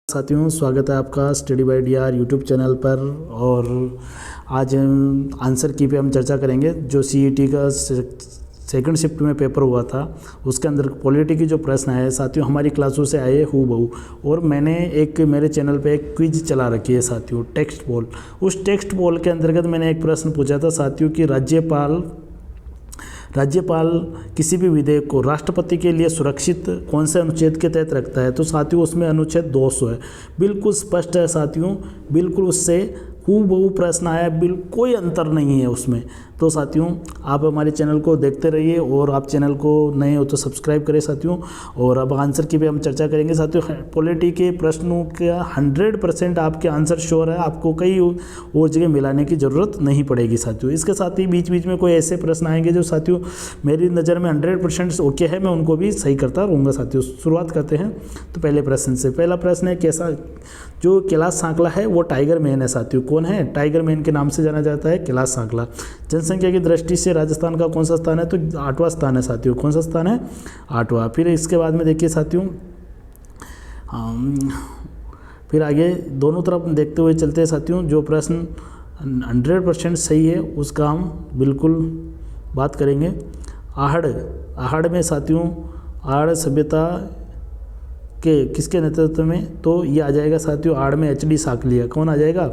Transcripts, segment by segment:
साथियों, स्वागत है आपका study by DR YouTube channel पर। और आज हम आंसर की पे हम चर्चा करेंगे। जो सीईटी का सेकंड शिफ्ट में पेपर हुआ था उसके अंदर पॉलिटी की जो प्रश्न आए साथियों, हमारी क्लासों से आए हूबहू। और मैंने एक मेरे चैनल पे एक क्विज चला रखी है साथियों, टेक्स्ट पोल। उस टेक्स्ट पोल के अंतर्गत मैंने एक प्रश्न पूछा था साथियों कि राज्यपाल किसी भी विधेयक को राष्ट्रपति के लिए सुरक्षित कौन से अनुच्छेद के तहत रखता है। तो साथियों उसमें अनुच्छेद 200 है, बिल्कुल स्पष्ट है साथियों, बिल्कुल उससे हूबहू प्रश्न आया, बिल्कुल कोई अंतर नहीं है उसमें। तो साथियों आप हमारे चैनल को देखते रहिए और आप चैनल को नए हो तो सब्सक्राइब करें साथियों। और अब आंसर की पे हम चर्चा करेंगे साथियों। पॉलिटी के प्रश्नों का 100% आपके आंसर श्योर है, आपको कई और जगह मिलाने की ज़रूरत नहीं पड़ेगी साथियों। इसके साथ ही बीच बीच में कोई ऐसे प्रश्न आएंगे जो साथियों मेरी नज़र में 100% ओके है, मैं उनको भी सही करता रहूँगा साथियों। शुरुआत करते हैं तो पहले प्रश्न से। पहला प्रश्न है, कैसा जो कैलाश सांकला है वो टाइगर मैन है साथियों। कौन है? टाइगर मैन के नाम से जाना जाता है कैलाश सांकला। जनसंख्या की दृष्टि से राजस्थान का कौन सा स्थान है? तो 8वां स्थान है साथियों। कौन सा स्थान है? 8वां। फिर इसके बाद में देखिए साथियों, फिर आगे दोनों तरफ देखते हुए चलते हैं साथियों। जो प्रश्न 100% सही है उसका हम बिल्कुल बात करेंगे। आहड़ में साथियों, आहड़ सभ्यता के किसके नेतृत्व में? तो ये आ जाएगा साथियों आड़ में एच डी साकलिया। कौन आ जाएगा?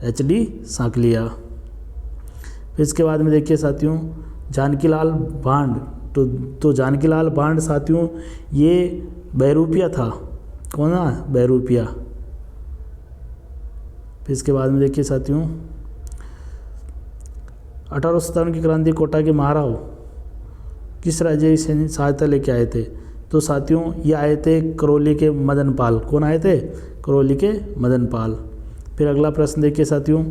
H D Sankalia. फिर इसके बाद में देखिए साथियों, जानकीलाल बांड। तो जानकीलाल बांड साथियों ये बहरूपिया था। कौन है? बहरूपिया। फिर इसके बाद में देखिए साथियों, 1857 की क्रांति कोटा के महाराव किस राज्य से सहायता लेके आए थे? तो साथियों ये आए थे करौली के मदन पाल। कौन आए थे? करौली के मदन पाल। फिर अगला प्रश्न देखिए साथियों,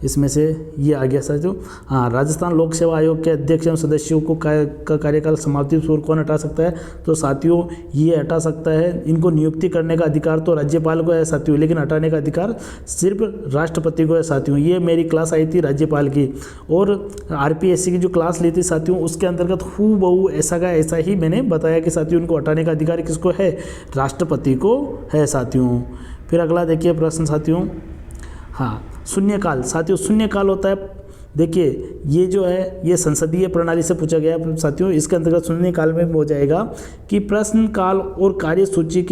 इसमें से ये आ गया साथियों। हाँ, राजस्थान लोक सेवा आयोग के अध्यक्ष एवं सदस्यों को का कार्यकाल समाप्ति पूर्व कौन हटा सकता है? तो साथियों ये हटा सकता है, इनको नियुक्ति करने का अधिकार तो राज्यपाल को है साथियों, लेकिन हटाने का अधिकार सिर्फ राष्ट्रपति को है साथियों। ये मेरी क्लास आई थी राज्यपाल की, और आरपीएससी की जो क्लास ली थी साथियों उसके अंतर्गत हूबहू ऐसा का ऐसा ही मैंने बताया कि साथियों इनको हटाने का अधिकार किसको है? राष्ट्रपति को है साथियों। फिर अगला देखिए प्रश्न साथियों, हाँ, शून्यकाल। साथियों शून्यकाल होता है, देखिए ये जो है ये संसदीय प्रणाली से पूछा गया साथियों। इसके अंतर्गत शून्यकाल में हो जाएगा कि प्रश्न काल और कार्यसूची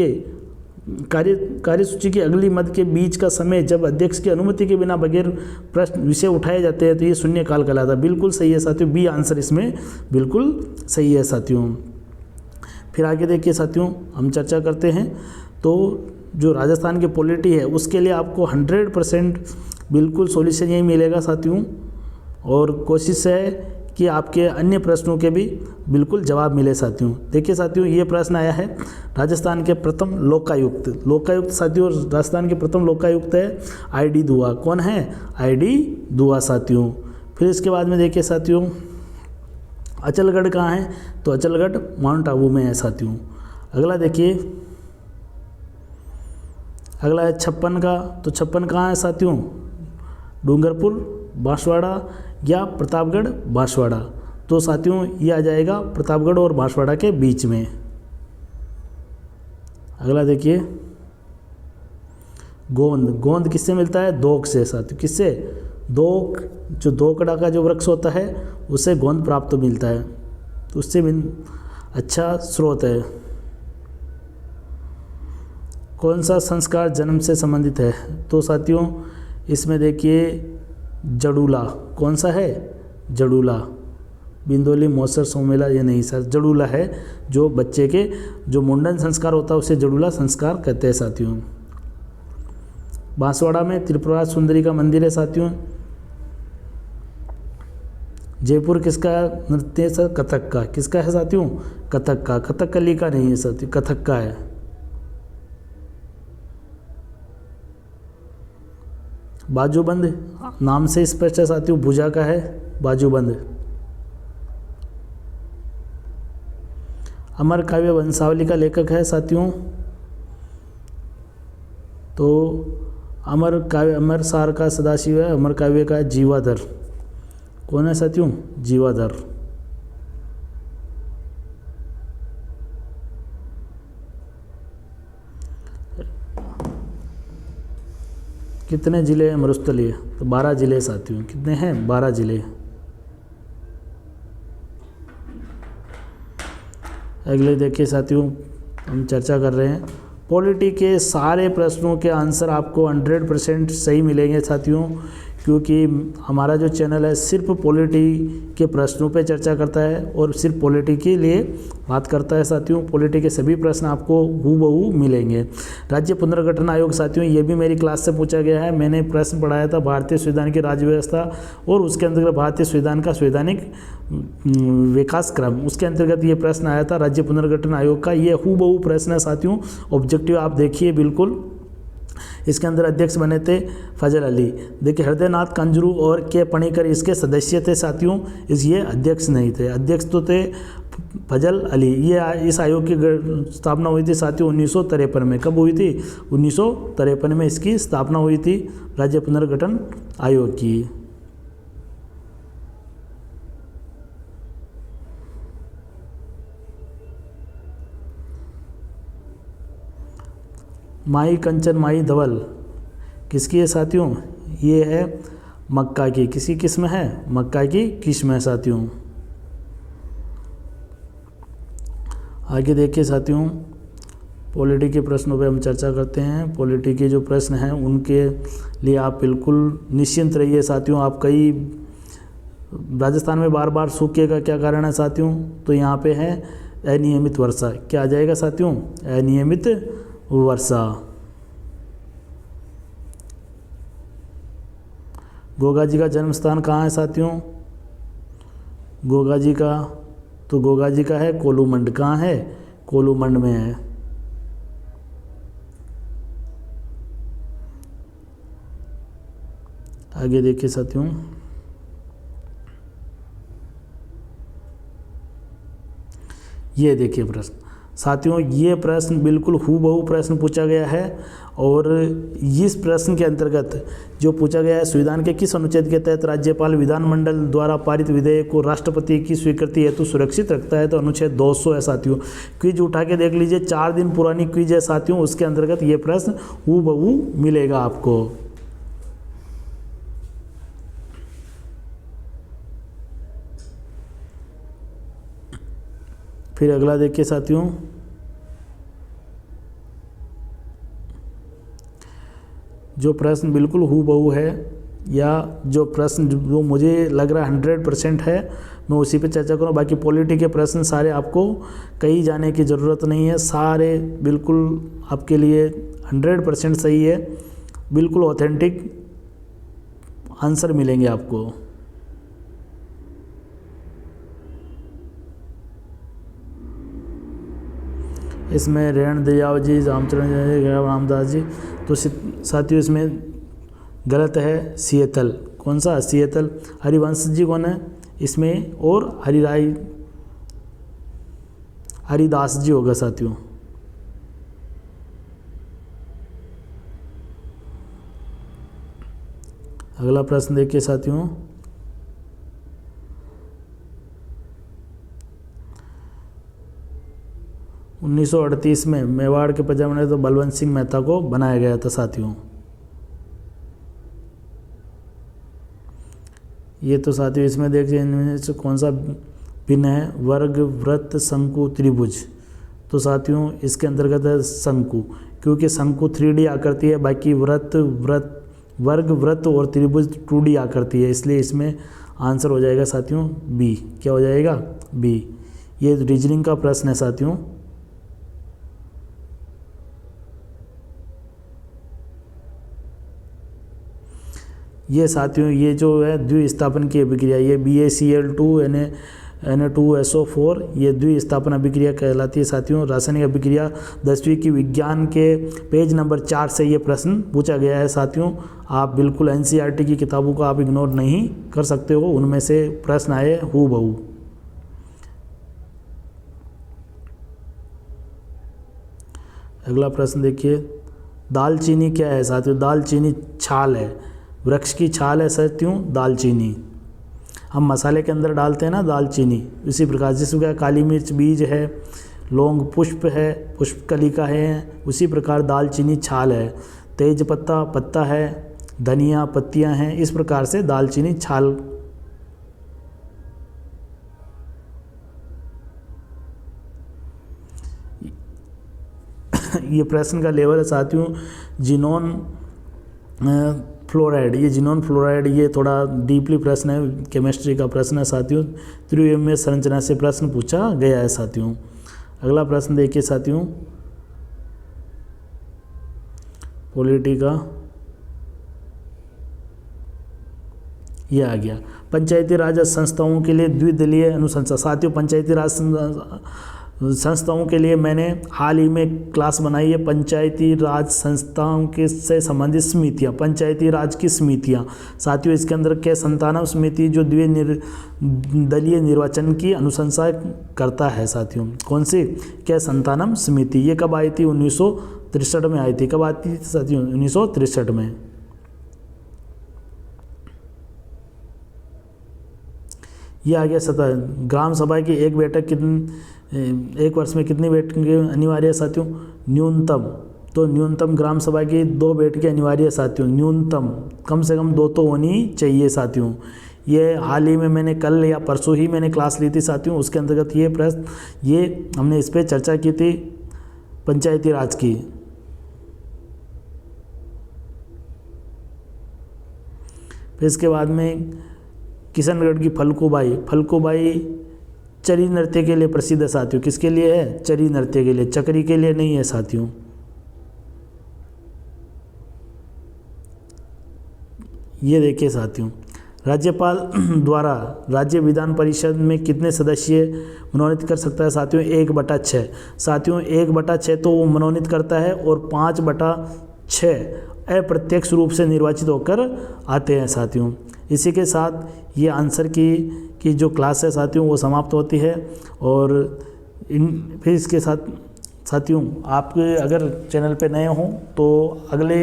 की अगली मद के बीच का समय जब अध्यक्ष की अनुमति के बिना बगैर प्रश्न विषय उठाए जाते हैं तो ये शून्यकाल कहलाता है। बिल्कुल सही है साथियों, बी आंसर इसमें बिल्कुल सही है साथियों। फिर आगे देखिए साथियों, हम चर्चा करते हैं। तो जो राजस्थान की पॉलिटी है उसके लिए आपको 100% बिल्कुल सॉल्यूशन यही मिलेगा साथियों, और कोशिश है कि आपके अन्य प्रश्नों के भी बिल्कुल जवाब मिले साथियों। देखिए साथियों, ये प्रश्न आया है, राजस्थान के प्रथम लोकायुक्त साथियों, राजस्थान के प्रथम लोकायुक्त है ID दुआ। कौन है? ID दुआ साथियों। फिर इसके बाद में देखिए साथियों, अचलगढ़ कहाँ है? तो अचलगढ़ माउंट आबू में है साथियों। अगला देखिए, अगला है 56 का। तो 56 कहाँ है साथियों? डूंगरपुर बांसवाड़ा या प्रतापगढ़ बांसवाड़ा। तो साथियों ये आ जाएगा प्रतापगढ़ और बांसवाड़ा के बीच में। अगला देखिए, गोंद किससे मिलता है? दोक से साथियों। किससे? दोक, जो दोकड़ा का जो वृक्ष होता है उससे गोंद प्राप्त मिलता है, तो उससे अच्छा स्रोत है। कौन सा संस्कार जन्म से संबंधित है? तो साथियों इसमें देखिए जड़ूला। कौन सा है? जड़ूला। बिंदोली मौसर सोमेला ये नहीं सर, जड़ूला है। जो बच्चे के जो मुंडन संस्कार होता है उसे जड़ूला संस्कार कहते हैं साथियों। बांसवाड़ा में त्रिपुरा सुंदरी का मंदिर है साथियों। जयपुर किसका नृत्य है सर? कथक का। किसका है साथियों? कथक का। कथकली का नहीं है साथियों, कथक का है। बाजूबंद नाम से स्पष्ट है साथियों, भुजा का है बाजूबंद। अमर काव्य वंशावली का लेखक है साथियों, तो अमर सार का सदाशिव है, अमर काव्य का है जीवाधर। कौन है साथियों? जीवाधर। कितने ज़िले हैं मरुस्थलीय? तो 12 ज़िले साथियों। कितने हैं? 12 ज़िले। अगले देखिए साथियों, हम चर्चा कर रहे हैं पॉलिटी के सारे प्रश्नों के आंसर आपको 100% सही मिलेंगे साथियों, क्योंकि हमारा जो चैनल है सिर्फ पॉलिटी के प्रश्नों पे चर्चा करता है और सिर्फ पॉलिटी के लिए बात करता है साथियों। पॉलिटी के सभी प्रश्न आपको हूबहू मिलेंगे। राज्य पुनर्गठन आयोग साथियों, ये भी मेरी क्लास से पूछा गया है। मैंने प्रश्न पढ़ाया था भारतीय संविधान की राज्य व्यवस्था और उसके अंतर्गत भारतीय संविधान का संवैधानिक विकास क्रम, उसके अंतर्गत ये प्रश्न आया था राज्य पुनर्गठन आयोग का। ये हूबहू प्रश्न है साथियों। ऑब्जेक्टिव आप देखिए बिल्कुल। इसके अंदर अध्यक्ष बने थे फजल अली। देखिए हृदयनाथ कंजरू और के पणिकर इसके सदस्य थे साथियों, ये अध्यक्ष नहीं थे। अध्यक्ष तो थे फजल अली। ये इस आयोग की स्थापना हुई थी साथियों 1953 में। कब हुई थी? 1953 में इसकी स्थापना हुई थी राज्य पुनर्गठन आयोग की। माई कंचन माई धवल किसकी है साथियों? ये है मक्का की। किसकी किस्म है? मक्का की किस्म है साथियों। आगे देखिए साथियों, पॉलिटी के प्रश्नों पे हम चर्चा करते हैं। पॉलिटी के जो प्रश्न हैं उनके लिए आप बिल्कुल निश्चिंत रहिए साथियों। आप कई राजस्थान में बार बार सूखे का क्या कारण है साथियों? तो यहाँ पे है अनियमित वर्षा। क्या आ जाएगा साथियों? अनियमित वर्षा। गोगा जी का जन्म स्थान कहाँ है साथियों? गोगा जी का, तो गोगा जी का है कोलूमंड। कहाँ है? कोलूमंड में है। आगे देखिए साथियों, ये देखिए प्रश्न साथियों, ये प्रश्न बिल्कुल हूबहू प्रश्न पूछा गया है। और इस प्रश्न के अंतर्गत जो पूछा गया है, संविधान के किस अनुच्छेद के तहत राज्यपाल विधानमंडल द्वारा पारित विधेयक को राष्ट्रपति की स्वीकृति हेतु सुरक्षित रखता है? तो अनुच्छेद 200 है साथियों। क्विज उठा के देख लीजिए, 4 दिन पुरानी क्विज है साथियों। उसके अंतर्गत ये प्रश्न हूबहू मिलेगा आपको। फिर अगला देखिए साथियों, जो प्रश्न बिल्कुल हूबहू है, या जो प्रश्न जो मुझे लग रहा है 100% है, मैं उसी पे चर्चा करूँ। बाकी पॉलिटी के प्रश्न सारे आपको कहीं जाने की ज़रूरत नहीं है, सारे बिल्कुल आपके लिए 100% सही है। बिल्कुल ऑथेंटिक आंसर मिलेंगे आपको। इसमें रेण दयाव जी, रामचरण जी, रामदास जी, तो साथियों इसमें गलत है सियतल। कौन सा? सियतल। हरिवंश जी कौन है इसमें? और हरिदास जी होगा साथियों। अगला प्रश्न देखिए साथियों, उन्नीस 1938 में मेवाड़ के पंजाब तो बलवंत सिंह मेहता को बनाया गया था साथियों। ये तो साथियों इसमें देखिए इनमें से कौन सा भिन्न है? वर्ग, वृत्त, शंकु, त्रिभुज। तो साथियों इसके अंतर्गत है शंकु, क्योंकि शंकु 3D आकृति है, बाकी वर्ग, वृत्त और त्रिभुज 2D आकृति है, इसलिए इसमें आंसर हो जाएगा साथियों बी। क्या हो जाएगा? बी। ये रीजनिंग का प्रश्न है साथियों। ये साथियों ये जो है द्विस्थापन की अभिक्रिया, ये BaCl2 Na2SO4, ये द्विस्थापन अभिक्रिया कहलाती है साथियों। रासायनिक अभिक्रिया 10वीं की विज्ञान के पेज नंबर 4 से ये प्रश्न पूछा गया है साथियों। आप बिल्कुल NCERT की किताबों को आप इग्नोर नहीं कर सकते हो, उनमें से प्रश्न आए हूबहू। अगला प्रश्न देखिए, दालचीनी क्या है साथियों? दालचीनी छाल है, वृक्ष की छाल है साथियों दालचीनी। हम मसाले के अंदर डालते हैं ना दालचीनी, इसी प्रकार जिसका काली मिर्च बीज है, लौंग पुष्प है, पुष्प कलिका है, उसी प्रकार दालचीनी छाल है। तेज पत्ता पत्ता है, धनिया पत्तियां हैं, इस प्रकार से दालचीनी छाल। ये प्रश्न का लेवल है साथियों जिनोन फ्लोराइड। ये जिनोन फ्लोराइड ये थोड़ा डीपली प्रश्न है, केमिस्ट्री का प्रश्न है साथियों। त्रिविमीय संरचना से प्रश्न पूछा गया है साथियों। अगला प्रश्न देखिए साथियों, पॉलिटी का ये आ गया। पंचायती राज संस्थाओं के लिए द्विदलीय अनुशंसा। साथियों पंचायती राज संस्थाओं के लिए मैंने हाल ही में क्लास बनाई है, पंचायती राज संस्थाओं के से संबंधित समितियाँ, पंचायती राज की समितियाँ। साथियों इसके अंदर क्या संतानम समिति जो द्विदलीय निर्वाचन की अनुशंसा करता है साथियों। कौन सी? क्या संतानम समिति। ये कब आई थी? 1963 में आई थी। कब आती थी साथियों? 1963 में। ये आ गया ग्राम सभा की एक बैठक एक वर्ष में कितनी बैठकें अनिवार्य है साथियों? न्यूनतम। तो न्यूनतम ग्राम सभा की 2 बैठकें अनिवार्य है साथियों। न्यूनतम कम से कम 2 तो होनी चाहिए साथियों। ये हाल ही में मैंने कल या परसों ही मैंने क्लास ली थी साथियों, उसके अंतर्गत ये प्रश्न ये हमने इस पर चर्चा की थी पंचायती राज की। फिर इसके बाद में किशनगढ़ की फल्गुबाई चरी नृत्य के लिए प्रसिद्ध है साथियों। किसके लिए है? चरी नृत्य के लिए, चक्री के लिए नहीं है साथियों। ये देखिए साथियों, राज्यपाल द्वारा राज्य विधान परिषद में कितने सदस्य मनोनीत कर सकता है साथियों? 1/6 साथियों। 1/6 तो वो मनोनीत करता है और 5/6 अप्रत्यक्ष रूप से निर्वाचित होकर आते हैं साथियों। इसी के साथ ये आंसर की जो क्लास है साथियों वो समाप्त होती है। और फिर इसके साथ साथियों आप अगर चैनल पे नए हों तो अगले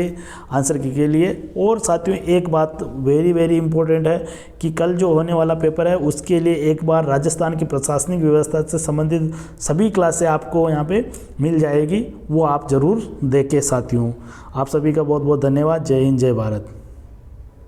आंसर के लिए, और साथियों एक बात वेरी इंपॉर्टेंट है कि कल जो होने वाला पेपर है उसके लिए एक बार राजस्थान की प्रशासनिक व्यवस्था से संबंधित सभी क्लासें आपको यहाँ पे मिल जाएगी, वो आप ज़रूर देखें साथियों। आप सभी का बहुत बहुत धन्यवाद। जय हिंद, जय भारत।